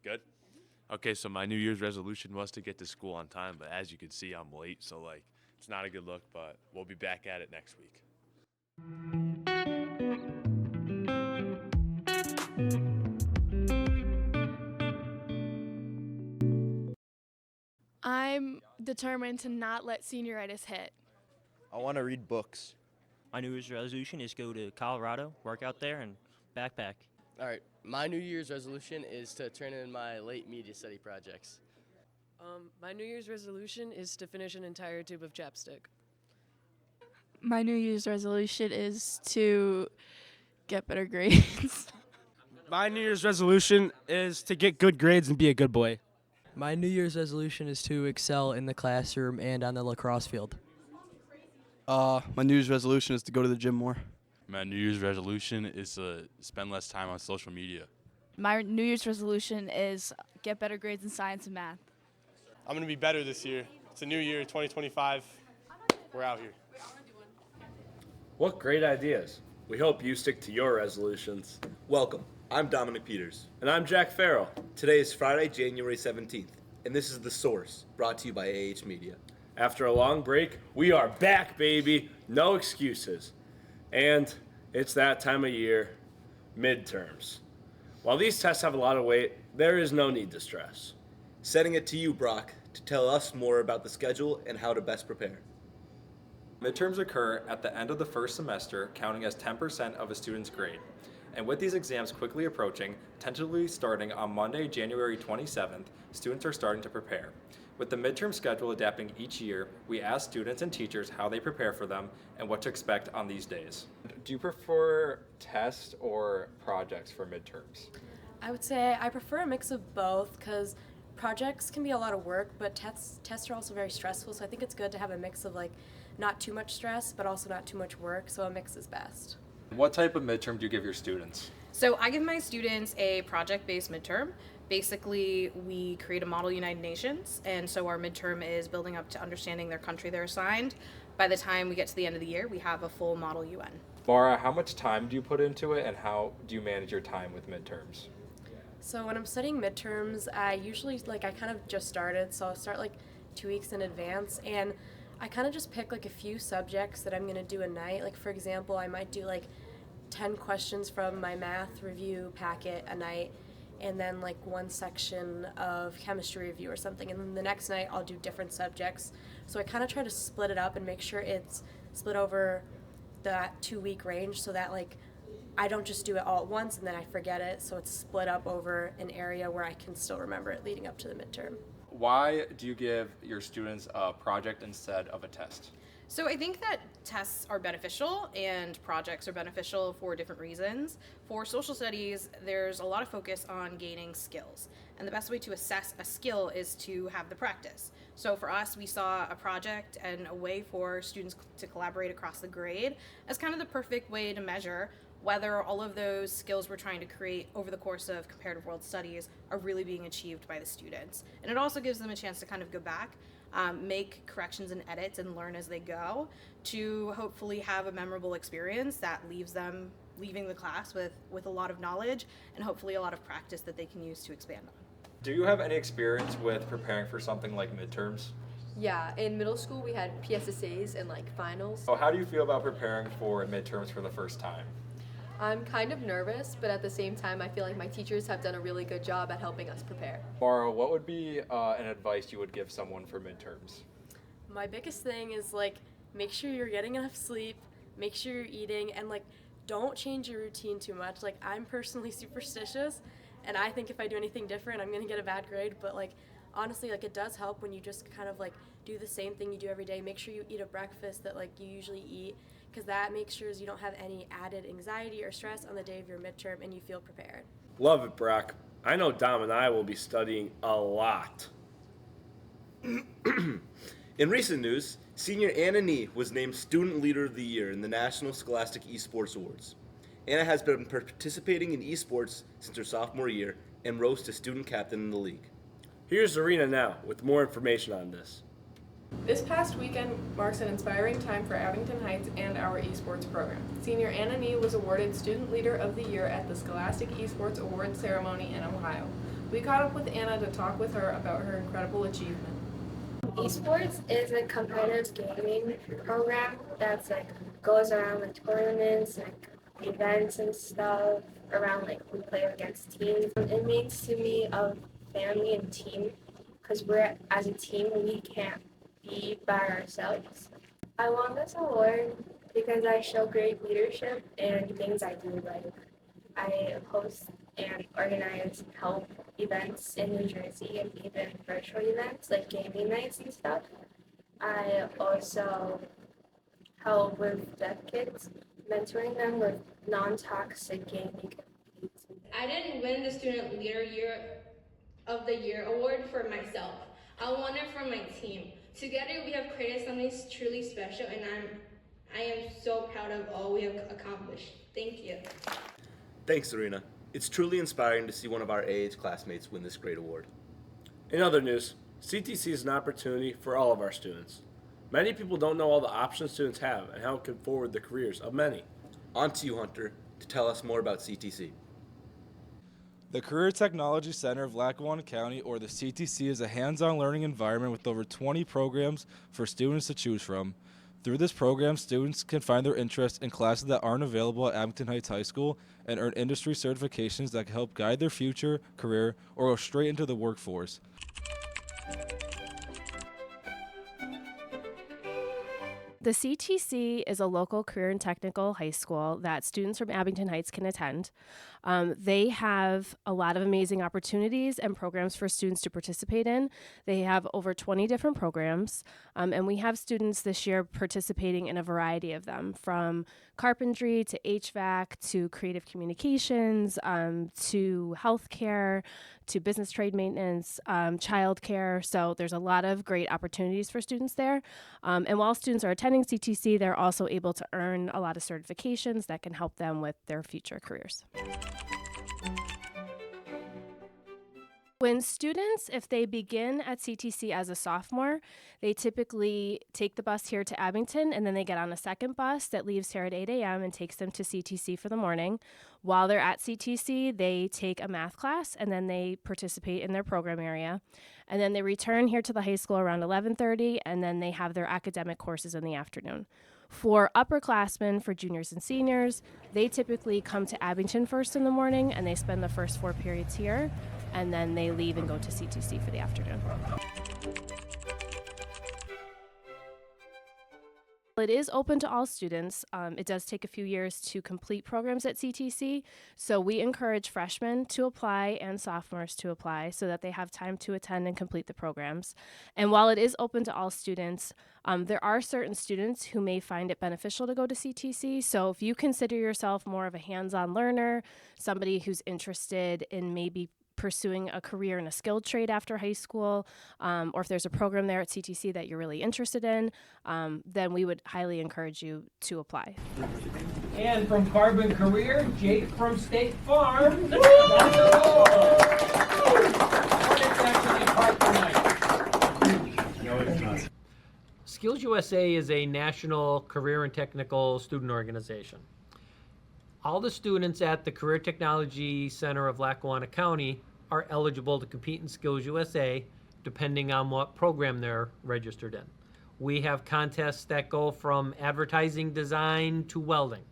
Good? Okay, so my New Year's resolution was to get to school on time, but as you can see, I'm late, so it's not a good look, but we'll be back at it next week. I'm determined to not let senioritis hit. I want to read books. My New Year's resolution is go to Colorado, work out there, and backpack. All right, my New Year's resolution is to turn in my late media study projects. My New Year's resolution is to finish an entire tube of chapstick. My New Year's resolution is to get better grades. My New Year's resolution is to get good grades and be a good boy. My New Year's resolution is to excel in the classroom and on the lacrosse field. My New Year's resolution is to go to the gym more. My New Year's resolution is to spend less time on social media. My New Year's resolution is get better grades in science and math. I'm going to be better this year. It's a new year, 2025. We're out here. What great ideas. We hope you stick to your resolutions. Welcome. I'm Dominic Peters. And I'm Jack Farrell. Today is Friday, January 17th, and this is The Source, brought to you by AH Media. After a long break, we are back, baby. No excuses. And it's that time of year, midterms. While these tests have a lot of weight, there is no need to stress. Sending it to you, Brock, to tell us more about the schedule and how to best prepare. Midterms occur at the end of the first semester, counting as 10% of a student's grade. And with these exams quickly approaching, tentatively starting on Monday, January 27th, students are starting to prepare. With the midterm schedule adapting each year, we ask students and teachers how they prepare for them and what to expect on these days. Do you prefer tests or projects for midterms? I would say I prefer a mix of both because projects can be a lot of work, but tests are also very stressful, so I think it's good to have a mix of not too much stress, but also not too much work, so a mix is best. What type of midterm do you give your students? So I give my students a project-based midterm. Basically, we create a model United Nations, and so our midterm is building up to understanding their country they're assigned. By the time we get to the end of the year, we have a full model UN. Mara, how much time do you put into it, and how do you manage your time with midterms? So when I'm studying midterms, I usually, I kind of just started, so I'll start 2 weeks in advance, and I kind of just pick a few subjects that I'm going to do a night. For example, I might do 10 questions from my math review packet a night, and then one section of chemistry review or something, and then the next night I'll do different subjects. So I kind of try to split it up and make sure it's split over that 2-week range so that I don't just do it all at once and then I forget it, so it's split up over an area where I can still remember it leading up to the midterm. Why do you give your students a project instead of a test? So I think that tests are beneficial and projects are beneficial for different reasons. For social studies, there's a lot of focus on gaining skills. And the best way to assess a skill is to have the practice. So for us, we saw a project and a way for students to collaborate across the grade as kind of the perfect way to measure whether all of those skills we're trying to create over the course of comparative world studies are really being achieved by the students. And it also gives them a chance to kind of go back, make corrections and edits and learn as they go to hopefully have a memorable experience that leaves them leaving the class with a lot of knowledge and hopefully a lot of practice that they can use to expand on. Do you have any experience with preparing for something like midterms? Yeah, in middle school we had PSSAs and finals. So how do you feel about preparing for midterms for the first time? I'm kind of nervous, but at the same time I feel like my teachers have done a really good job at helping us prepare. Mara, what would be an advice you would give someone for midterms? My biggest thing is make sure you're getting enough sleep, make sure you're eating, and don't change your routine too much. I'm personally superstitious, and I think if I do anything different I'm gonna get a bad grade, but honestly it does help when you just kind of do the same thing you do every day. Make sure you eat a breakfast that you usually eat, because that makes sure you don't have any added anxiety or stress on the day of your midterm and you feel prepared. Love it, Brock. I know Dom and I will be studying a lot. In recent news, senior Anna Nee was named Student Leader of the Year in the National Scholastic Esports Awards. Anna has been participating in esports since her sophomore year and rose to student captain in the league. Here's Zarina now with more information on this. This past weekend marks an inspiring time for Abington Heights and our esports program. Senior Anna Nee was awarded Student Leader of the Year at the Scholastic Esports Awards ceremony in Ohio. We caught up with Anna to talk with her about her incredible achievement. Esports is a competitive gaming program that's goes around tournaments, events and stuff around we play against teams. It makes to me of family and team because we're as a team we can't be by ourselves. I won this award because I show great leadership in things I do. I host and organize help events in New Jersey and even virtual events like gaming nights and stuff. I also help with deaf kids, mentoring them with non-toxic gaming. I didn't win the Student Leader of the Year award for myself. I won it for my team. Together we have created something truly special, and I am so proud of all we have accomplished. Thank you. Thanks, Serena. It's truly inspiring to see one of our age classmates win this great award. In other news, CTC is an opportunity for all of our students. Many people don't know all the options students have and how it can forward the careers of many. On to you, Hunter, to tell us more about CTC. The Career Technology Center of Lackawanna County, or the CTC, is a hands-on learning environment with over 20 programs for students to choose from. Through this program, students can find their interests in classes that aren't available at Abington Heights High School and earn industry certifications that can help guide their future career or go straight into the workforce. The CTC is a local career and technical high school that students from Abington Heights can attend. They have a lot of amazing opportunities and programs for students to participate in. They have over 20 different programs, and we have students this year participating in a variety of them, from carpentry to HVAC to creative communications to healthcare to business trade maintenance, childcare. So there's a lot of great opportunities for students there. And while students are attending CTC, they're also able to earn a lot of certifications that can help them with their future careers. When students, if they begin at CTC as a sophomore, they typically take the bus here to Abington, and then they get on a second bus that leaves here at 8 a.m. and takes them to CTC for the morning. While they're at CTC, they take a math class, and then they participate in their program area. And then they return here to the high school around 11:30, and then they have their academic courses in the afternoon. For upperclassmen, for juniors and seniors, they typically come to Abington first in the morning, and they spend the first 4 periods here, and then they leave and go to CTC for the afternoon. It is open to all students. It does take a few years to complete programs at CTC, so we encourage freshmen to apply and sophomores to apply so that they have time to attend and complete the programs. And while it is open to all students, there are certain students who may find it beneficial to go to CTC. So if you consider yourself more of a hands-on learner, somebody who's interested in maybe pursuing a career in a skilled trade after high school, or if there's a program there at CTC that you're really interested in, then we would highly encourage you to apply. And from Carbon Career, Jake from State Farm. Skills USA is a national career and technical student organization. All the students at the Career Technology Center of Lackawanna County are eligible to compete in Skills USA depending on what program they're registered in. We have contests that go from advertising design to welding.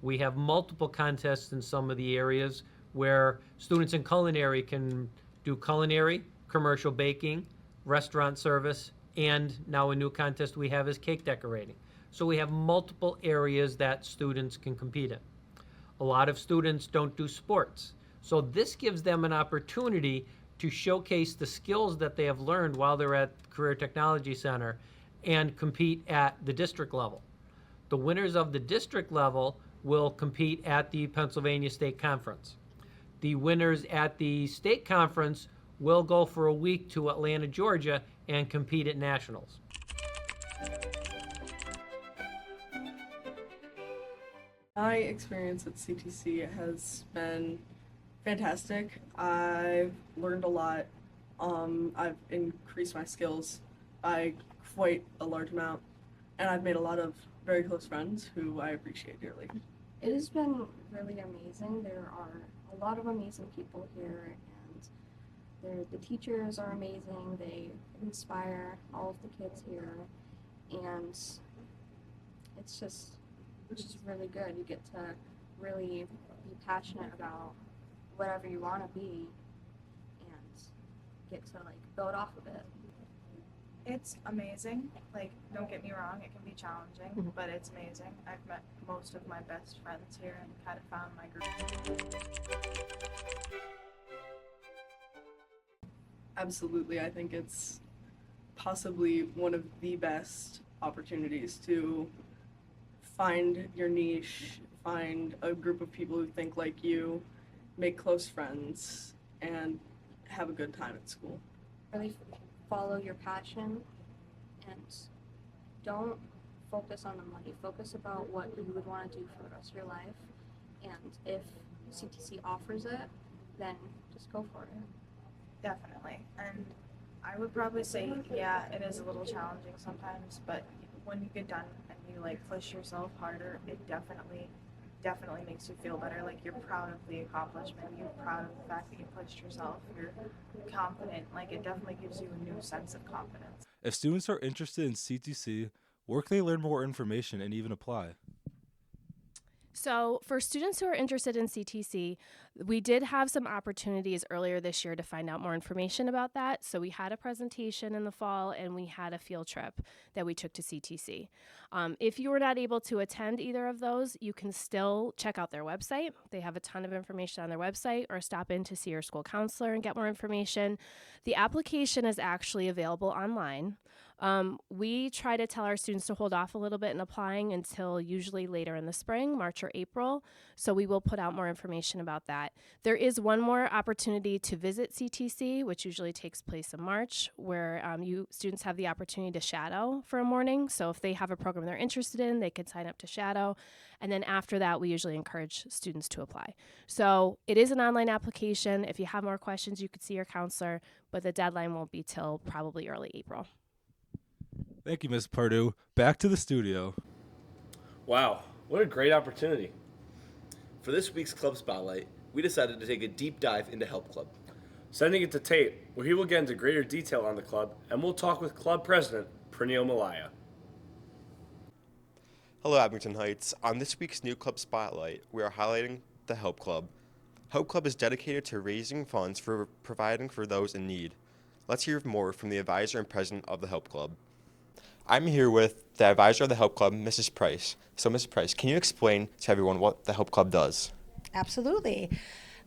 We have multiple contests in some of the areas where students in culinary can do culinary, commercial baking, restaurant service, and now a new contest we have is cake decorating. So we have multiple areas that students can compete in. A lot of students don't do sports. So this gives them an opportunity to showcase the skills that they have learned while they're at Career Technology Center and compete at the district level. The winners of the district level will compete at the Pennsylvania State Conference. The winners at the state conference will go for a week to Atlanta, Georgia, and compete at nationals. My experience at CTC has been fantastic. I've learned a lot. I've increased my skills by quite a large amount, and I've made a lot of very close friends who I appreciate dearly. It has been really amazing. There are a lot of amazing people here, and The teachers are amazing. They inspire all of the kids here, and it's just really good. You get to really be passionate about whatever you want to be, and get to like build off of it. It's amazing. Like, don't get me wrong, it can be challenging, but it's amazing. I've met most of my best friends here and kind of found my group. Absolutely, I think it's possibly one of the best opportunities to find your niche, find a group of people who think like you, make close friends, and have a good time at school. Really follow your passion and don't focus on the money. Focus about what you would want to do for the rest of your life. And if CTC offers it, then just go for it. Definitely. And I would probably say, yeah, it is a little challenging sometimes, but when you get done and you like push yourself harder, it definitely makes you feel better. Like, you're proud of the accomplishment, you're proud of the fact that you pushed yourself, you're confident. Like, it definitely gives you a new sense of confidence. If students are interested in CTC, where can they learn more information and even apply? So for students who are interested in CTC, we did have some opportunities earlier this year to find out more information about that. So we had a presentation in the fall and we had a field trip that we took to CTC. If you were not able to attend either of those, you can still check out their website. They have a ton of information on their website, or stop in to see your school counselor and get more information. The application is actually available online. We try to tell our students to hold off a little bit in applying until usually later in the spring, March or April. So we will put out more information about that. There is one more opportunity to visit CTC, which usually takes place in March, where students have the opportunity to shadow for a morning. So if they have a program they're interested in, they can sign up to shadow. And then after that, we usually encourage students to apply. So it is an online application. If you have more questions, you could see your counselor, but the deadline won't be till probably early April. Thank you, Ms. Pardue. Back to the studio. Wow, what a great opportunity. For this week's Club Spotlight, we decided to take a deep dive into Help Club. Sending it to Tate, where he will get into greater detail on the club, and we'll talk with club president, Pranil Malaya. Hello, Abington Heights. On this week's new Club Spotlight, we are highlighting the Help Club. Help Club is dedicated to raising funds for providing for those in need. Let's hear more from the advisor and president of the Help Club. I'm here with the advisor of the Help Club, Mrs. Price. So, Mrs. Price, can you explain to everyone what the Help Club does? Absolutely.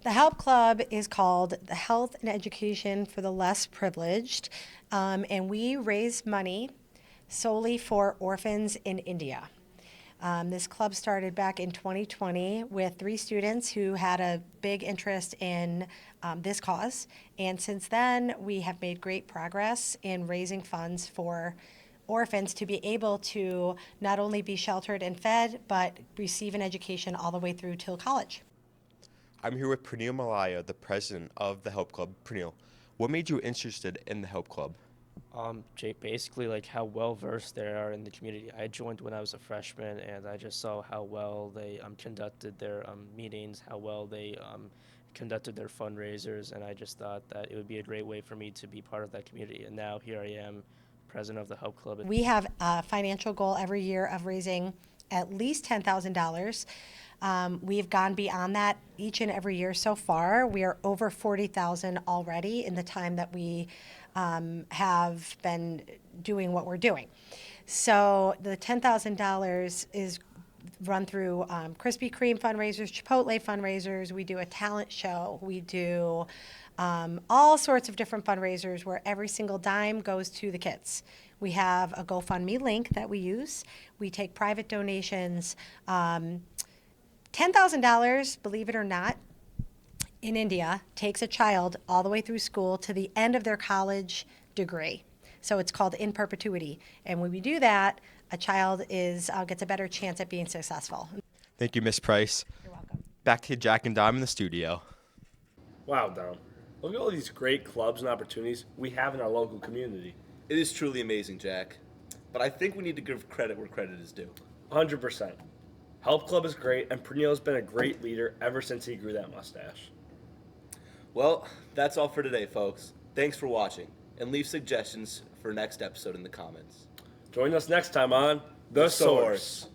The Help Club is called the Health and Education for the Less Privileged, and we raise money solely for orphans in India. This club started back in 2020 with 3 students who had a big interest in this cause, and since then we have made great progress in raising funds for orphans to be able to not only be sheltered and fed, but receive an education all the way through till college. I'm here with Pranil Malaya, the president of the Help Club. Pranil, what made you interested in the Help Club? Jake, basically like how well versed they are in the community. I joined when I was a freshman, and I just saw how well they conducted their meetings, how well they conducted their fundraisers, and I just thought that it would be a great way for me to be part of that community. And now here I am, president of the Help Club. We have a financial goal every year of raising at least $10,000. We've gone beyond that each and every year so far. We are over $40,000 already in the time that we have been doing what we're doing. So the $10,000 is run through Krispy Kreme fundraisers, Chipotle fundraisers. We do a talent show. We do all sorts of different fundraisers where every single dime goes to the kids. We have a GoFundMe link that we use. We take private donations. $10,000, believe it or not, in India takes a child all the way through school to the end of their college degree. So it's called in perpetuity. And when we do that, a child gets a better chance at being successful. Thank you, Ms. Price. You're welcome. Back to Jack and Dom in the studio. Wow, Dom. Look at all these great clubs and opportunities we have in our local community. It is truly amazing, Jack. But I think we need to give credit where credit is due. 100%. Help Club is great, and Pranil's been a great leader ever since he grew that mustache. Well, that's all for today, folks. Thanks for watching, and leave suggestions for next episode in the comments. Join us next time on The Source.